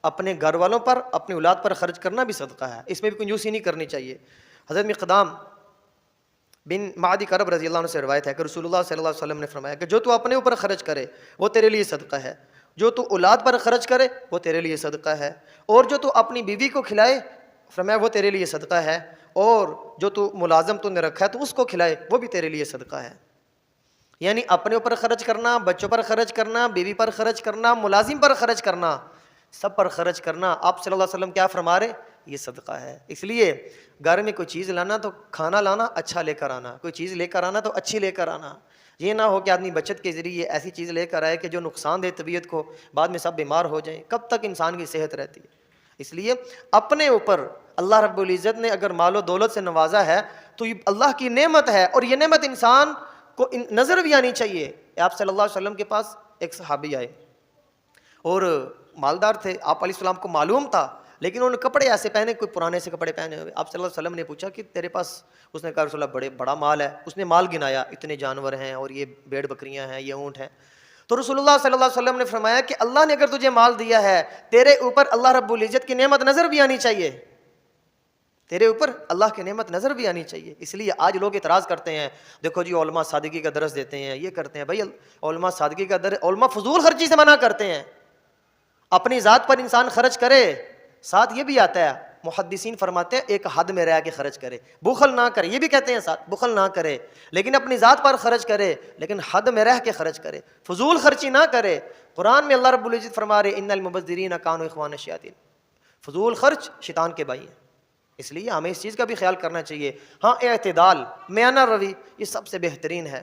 اپنے گھر والوں پر اپنی اولاد پر خرچ کرنا بھی صدقہ ہے، اس میں بھی کنجوسی نہیں کرنی چاہیے۔ حضرت مقدام بن معدی کرب رضی اللہ عنہ سے روایت ہے کہ رسول اللہ صلی اللہ علیہ وسلم نے فرمایا کہ جو تو اپنے اوپر خرچ کرے وہ تیرے لیے صدقہ ہے، جو تو اولاد پر خرچ کرے وہ تیرے لیے صدقہ ہے، اور جو تو اپنی بیوی کو کھلائے فرمایا وہ تیرے لیے صدقہ ہے، اور جو تو ملازم تو نے رکھا ہے تو اس کو کھلائے وہ بھی تیرے لیے صدقہ ہے۔ یعنی اپنے اوپر خرچ کرنا، بچوں پر خرچ کرنا، بیوی پر خرچ کرنا، ملازم پر خرچ کرنا، سب پر خرچ کرنا، آپ صلی اللہ علیہ وسلم کیا فرما رہے؟ یہ صدقہ ہے۔ اس لیے گھر میں کوئی چیز لانا تو کھانا لانا اچھا لے کر آنا، کوئی چیز لے کر آنا تو اچھی لے کر آنا، یہ نہ ہو کہ آدمی بچت کے ذریعے ایسی چیز لے کر آئے کہ جو نقصان دے طبیعت کو، بعد میں سب بیمار ہو جائیں، کب تک انسان کی صحت رہتی ہے؟ اس لیے اپنے اوپر اللہ رب العزت نے اگر مال و دولت سے نوازا ہے تو یہ اللہ کی نعمت ہے، اور یہ نعمت انسان کو نظر بھی آنی چاہیے۔ آپ صلی اللہ علیہ وسلم کے پاس ایک صحابی آئے اور مالدار تھے، آپ علیہ السلام کو معلوم تھا، لیکن انہوں نے کپڑے ایسے پہنے، کوئی پرانے سے کپڑے پہنے ہوئے۔ آپ صلی اللہ علیہ وسلم نے پوچھا کہ تیرے پاس؟ اس نے کہا رسول اللہ بڑا مال ہے۔ اس نے مال گنایا، اتنے جانور ہیں اور یہ بھیڑ بکریاں ہیں، یہ اونٹ ہیں۔ تو رسول اللہ صلی اللہ علیہ وسلم نے فرمایا کہ اللہ نے اگر تجھے مال دیا ہے، تیرے اوپر اللہ رب العزت کی نعمت نظر بھی آنی چاہیے، تیرے اوپر اللہ کی نعمت نظر بھی آنی چاہیے۔ اس لیے آج لوگ اعتراض کرتے ہیں، دیکھو جی علماء صادقی کا درس دیتے ہیں، یہ کرتے ہیں۔ بھائی علماء صادقی کا درس، علماء فضول خرچی سے منع کرتے ہیں، اپنی ذات پر انسان خرچ کرے، ساتھ یہ بھی آتا ہے محدثین فرماتے ہیں ایک حد میں رہ کے خرچ کرے، بخل نہ کرے، یہ بھی کہتے ہیں ساتھ بخل نہ کرے، لیکن اپنی ذات پر خرچ کرے، لیکن حد میں رہ کے خرچ کرے، فضول خرچی نہ کرے۔ قرآن میں اللہ رب العزت فرما رہے ان المبذرین کانوا اخوان الشیاطین، فضول خرچ شیطان کے بھائی ہیں۔ اس لیے ہمیں اس چیز کا بھی خیال کرنا چاہیے۔ ہاں اعتدال، میانہ روی، یہ سب سے بہترین ہے۔